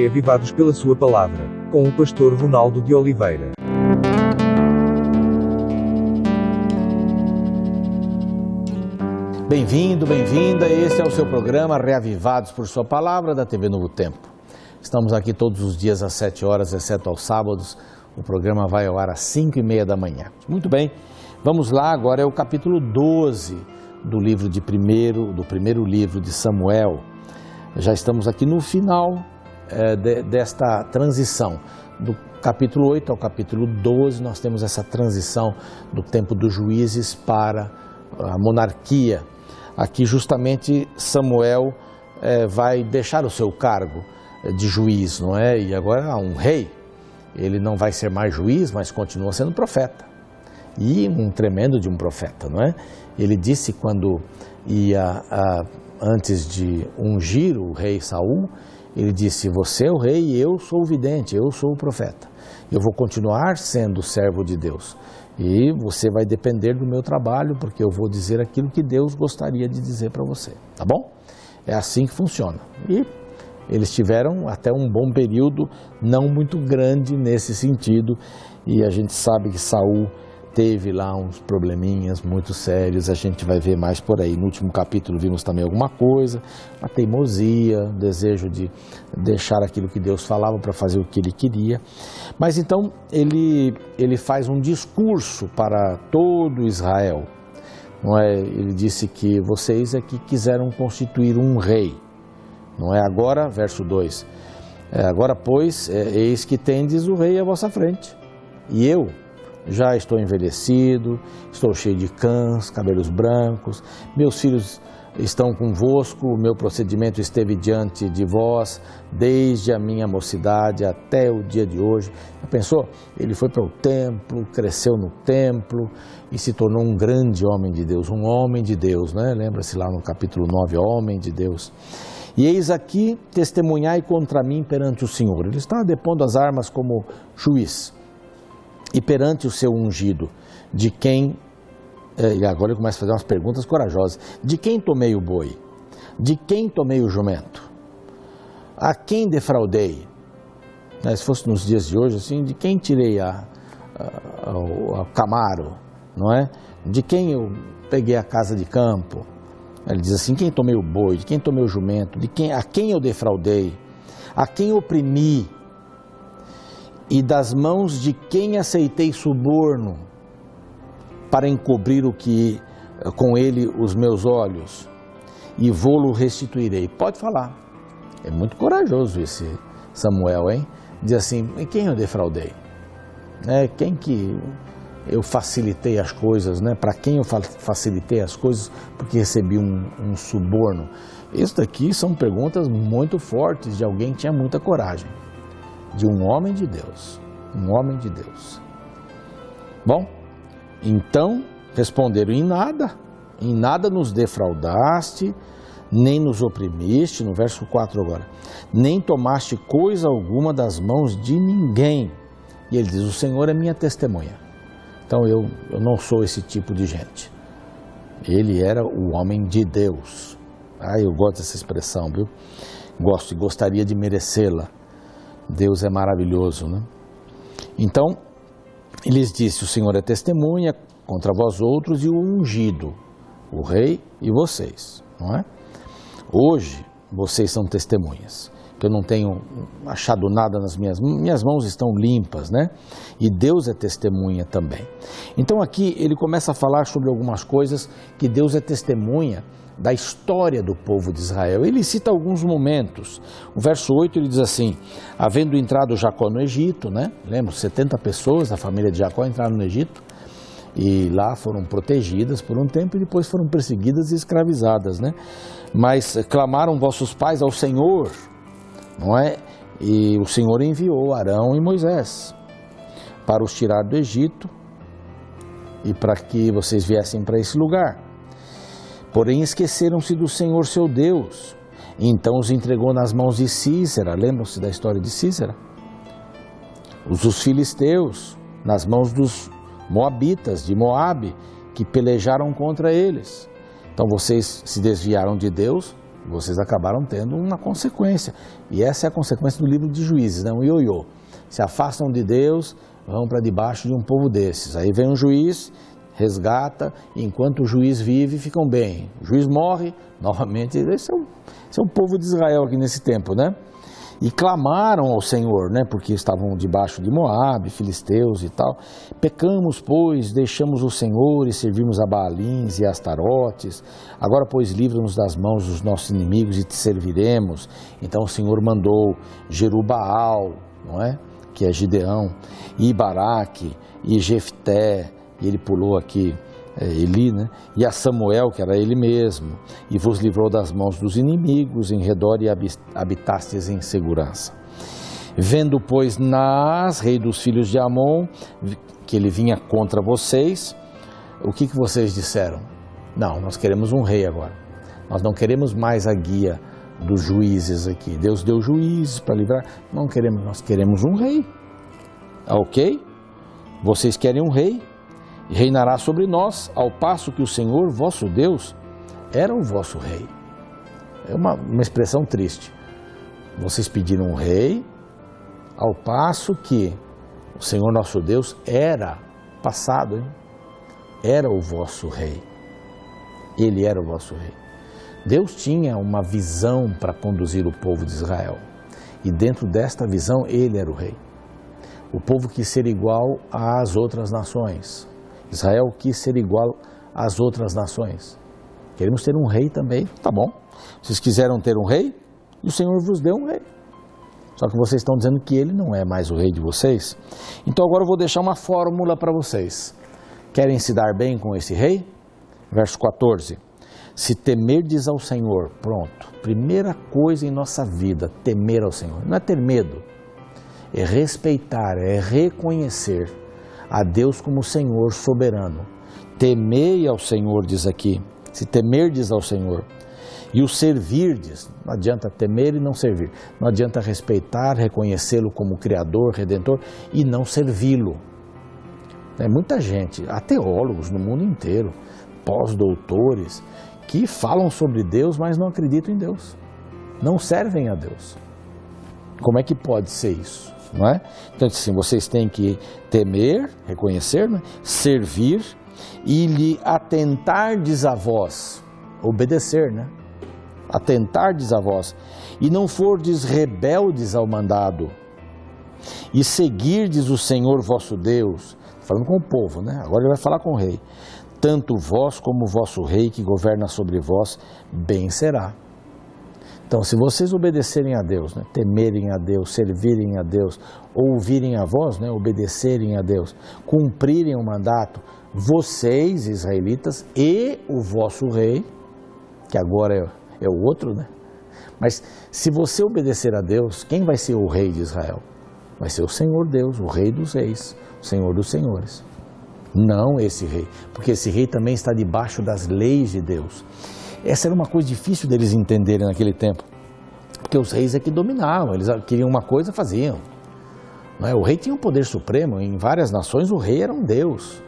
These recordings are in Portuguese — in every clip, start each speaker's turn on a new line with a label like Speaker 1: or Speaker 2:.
Speaker 1: reavivados pela sua palavra, com o pastor Ronaldo de Oliveira.
Speaker 2: Bem-vindo, bem-vinda, este é o seu programa Reavivados por Sua Palavra da TV Novo Tempo. Estamos aqui todos os dias às 7 horas, exceto aos sábados. O programa vai ao ar às 5h30 da manhã. Muito bem, vamos lá, agora é o capítulo 12 do primeiro livro de Samuel. Já estamos aqui no final desta transição. Do capítulo 8 ao capítulo 12, nós temos essa transição do tempo dos juízes para a monarquia. Aqui justamente Samuel vai deixar o seu cargo de juiz, não é? E agora há um rei. Ele não vai ser mais juiz, mas continua sendo profeta. E um tremendo de um profeta, não é? Ele disse quando ia, antes de ungir o rei Saul, ele disse: você é o rei e eu sou o vidente, eu sou o profeta. Eu vou continuar sendo servo de Deus. E você vai depender do meu trabalho, porque eu vou dizer aquilo que Deus gostaria de dizer para você, tá bom? É assim que funciona. E eles tiveram até um bom período, não muito grande nesse sentido, e a gente sabe que Saul teve lá uns probleminhas muito sérios, a gente vai ver mais por aí. No último capítulo vimos também alguma coisa, uma teimosia, um desejo de deixar aquilo que Deus falava para fazer o que ele queria. Mas então ele faz um discurso para todo Israel, não é? Ele disse que vocês é que quiseram constituir um rei, não é? Agora, verso 2, agora pois, eis que tendes o rei à vossa frente, e eu já estou envelhecido, estou cheio de cãs, cabelos brancos, meus filhos estão convosco, o meu procedimento esteve diante de vós, desde a minha mocidade até o dia de hoje. Já pensou? Ele foi para o templo, cresceu no templo e se tornou um grande homem de Deus, né? Lembra-se lá no capítulo 9, homem de Deus. E eis aqui, testemunhai contra mim perante o Senhor. Ele está depondo as armas como juiz. E perante o seu ungido, de quem, e agora ele começa a fazer umas perguntas corajosas, de quem tomei o boi? De quem tomei o jumento? A quem defraudei? Se fosse nos dias de hoje, assim, de quem tirei a camaro, não é? De quem eu peguei a casa de campo? Ele diz assim: quem tomei o boi? De quem tomei o jumento? A quem eu defraudei? A quem oprimi? E das mãos de quem aceitei suborno para encobrir com ele os meus olhos, e vou-lo restituirei. Pode falar. É muito corajoso esse Samuel, hein? Diz assim: quem eu defraudei? Quem que eu facilitei as coisas, né? Para quem eu facilitei as coisas porque recebi um suborno? Isso daqui são perguntas muito fortes de alguém que tinha muita coragem. De um homem de Deus, Bom, então responderam: em nada nos defraudaste, nem nos oprimiste, no verso 4 agora, nem tomaste coisa alguma das mãos de ninguém. E ele diz: o Senhor é minha testemunha. Então eu não sou esse tipo de gente. Ele era o homem de Deus. Eu gosto dessa expressão, viu? Gosto e gostaria de merecê-la. Deus é maravilhoso, né? Então, ele lhes disse: o Senhor é testemunha contra vós outros e o ungido, o rei e vocês, não é? Hoje, vocês são testemunhas, que eu não tenho achado nada nas minhas mãos estão limpas, né? E Deus é testemunha também. Então aqui ele começa a falar sobre algumas coisas que Deus é testemunha da história do povo de Israel. Ele cita alguns momentos. O verso 8 ele diz assim: havendo entrado Jacó no Egito, né? Lembra, 70 pessoas da família de Jacó entraram no Egito e lá foram protegidas por um tempo e depois foram perseguidas e escravizadas, né? Mas clamaram vossos pais ao Senhor, não é? E o Senhor enviou Arão e Moisés para os tirar do Egito e para que vocês viessem para esse lugar. Porém esqueceram-se do Senhor seu Deus, e então os entregou nas mãos de Sísera. Lembram-se da história de Sísera? Os filisteus, nas mãos dos moabitas de Moabe, que pelejaram contra eles. Então vocês se desviaram de Deus, vocês acabaram tendo uma consequência. E essa é a consequência do livro de Juízes, né? Um ioiô. Se afastam de Deus, vão para debaixo de um povo desses. Aí vem um juiz, resgata, e enquanto o juiz vive, ficam bem. O juiz morre, novamente, esse é o povo de Israel aqui nesse tempo, né? E clamaram ao Senhor, né? Porque estavam debaixo de Moabe, filisteus e tal. Pecamos, pois, deixamos o Senhor e servimos a Baalins e a Astarotes. Agora, pois, livra-nos das mãos dos nossos inimigos e te serviremos. Então o Senhor mandou Jerubaal, não é? Que é Gideão, e Baraque, e Jefté, e ele pulou aqui, Eli, né? E a Samuel, que era ele mesmo, e vos livrou das mãos dos inimigos em redor e habitastes em segurança. Vendo, pois, Naás, rei dos filhos de Amon, que ele vinha contra vocês, o que vocês disseram? Não, nós queremos um rei agora. Nós não queremos mais a guia dos juízes aqui. Deus deu juízes para livrar. Não queremos, nós queremos um rei. Ok? Vocês querem um rei? Reinará sobre nós, ao passo que o Senhor, vosso Deus, era o vosso rei. É uma expressão triste. Vocês pediram um rei, ao passo que o Senhor, nosso Deus, era, passado, hein? Era o vosso rei. Ele era o vosso rei. Deus tinha uma visão para conduzir o povo de Israel. E dentro desta visão, ele era o rei. O povo quis ser igual às outras nações. Israel quis ser igual às outras nações. Queremos ter um rei também, tá bom. Vocês quiseram ter um rei e o Senhor vos deu um rei. Só que vocês estão dizendo que ele não é mais o rei de vocês. Então agora eu vou deixar uma fórmula para vocês. Querem se dar bem com esse rei? Verso 14. Se temerdes ao Senhor, pronto. Primeira coisa em nossa vida, temer ao Senhor. Não é ter medo, é respeitar, é reconhecer a Deus como Senhor soberano. Temei ao Senhor, diz aqui, se temerdes ao Senhor, e o servirdes, não adianta temer e não servir, não adianta respeitar, reconhecê-lo como Criador, Redentor e não servi-lo. É muita gente, há teólogos no mundo inteiro, pós-doutores, que falam sobre Deus, mas não acreditam em Deus, não servem a Deus. Como é que pode ser isso? Não é? Então, assim, vocês têm que temer, reconhecer, né? Servir e lhe atentardes a vós, obedecer, né? Atentardes a vós, e não fordes rebeldes ao mandado, e seguirdes o Senhor vosso Deus, falando com o povo, né? Agora ele vai falar com o rei, tanto vós como o vosso rei que governa sobre vós, bem será. Então, se vocês obedecerem a Deus, né, temerem a Deus, servirem a Deus, ouvirem a voz, né, obedecerem a Deus, cumprirem o mandato, vocês, israelitas, e o vosso rei, que agora é o outro, né? Mas se você obedecer a Deus, quem vai ser o rei de Israel? Vai ser o Senhor Deus, o rei dos reis, o Senhor dos senhores. Não esse rei, porque esse rei também está debaixo das leis de Deus. Essa era uma coisa difícil deles entenderem naquele tempo, porque os reis é que dominavam, eles queriam uma coisa, faziam. Não é? O rei tinha um poder supremo, em várias nações o rei era um deus.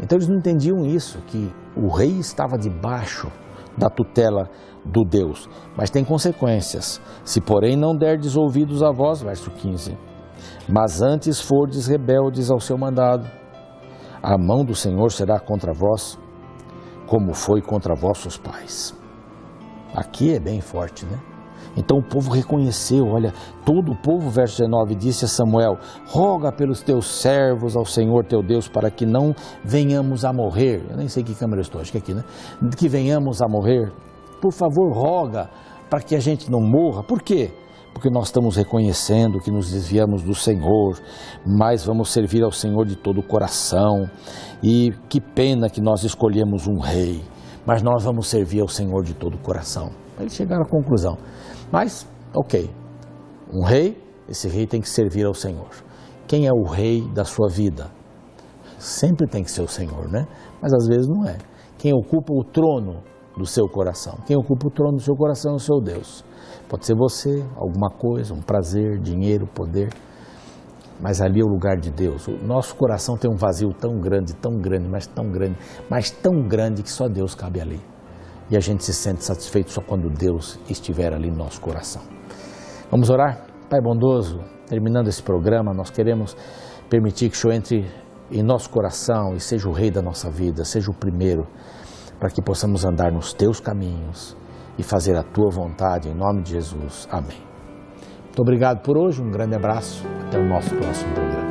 Speaker 2: Então eles não entendiam isso, que o rei estava debaixo da tutela do Deus. Mas tem consequências. Se porém não derdes ouvidos a vós, verso 15, mas antes fordes rebeldes ao seu mandado, a mão do Senhor será contra vós, como foi contra vossos pais. Aqui é bem forte, né? Então o povo reconheceu, olha, todo o povo, verso 19, disse a Samuel, roga pelos teus servos ao Senhor teu Deus, para que não venhamos a morrer. Eu nem sei que câmera eu estou, acho que é aqui, né? Que venhamos a morrer. Por favor, roga para que a gente não morra. Por quê? Porque nós estamos reconhecendo que nos desviamos do Senhor, mas vamos servir ao Senhor de todo o coração. E que pena que nós escolhemos um rei, mas nós vamos servir ao Senhor de todo o coração. Eles chegaram à conclusão. Mas, ok, um rei, esse rei tem que servir ao Senhor. Quem é o rei da sua vida? Sempre tem que ser o Senhor, né? Mas às vezes não é. Quem ocupa o trono do seu coração? Quem ocupa o trono do seu coração é o seu Deus. Pode ser você, alguma coisa, um prazer, dinheiro, poder, mas ali é o lugar de Deus. O nosso coração tem um vazio tão grande, mas tão grande que só Deus cabe ali. e a gente se sente satisfeito só quando Deus estiver ali no nosso coração. Vamos orar? Pai bondoso, terminando esse programa, nós queremos permitir que o Senhor entre em nosso coração e seja o Rei da nossa vida, seja o primeiro, para que possamos andar nos Teus caminhos e fazer a Tua vontade, em nome de Jesus. Amém. Muito obrigado por hoje, um grande abraço, até o nosso próximo programa.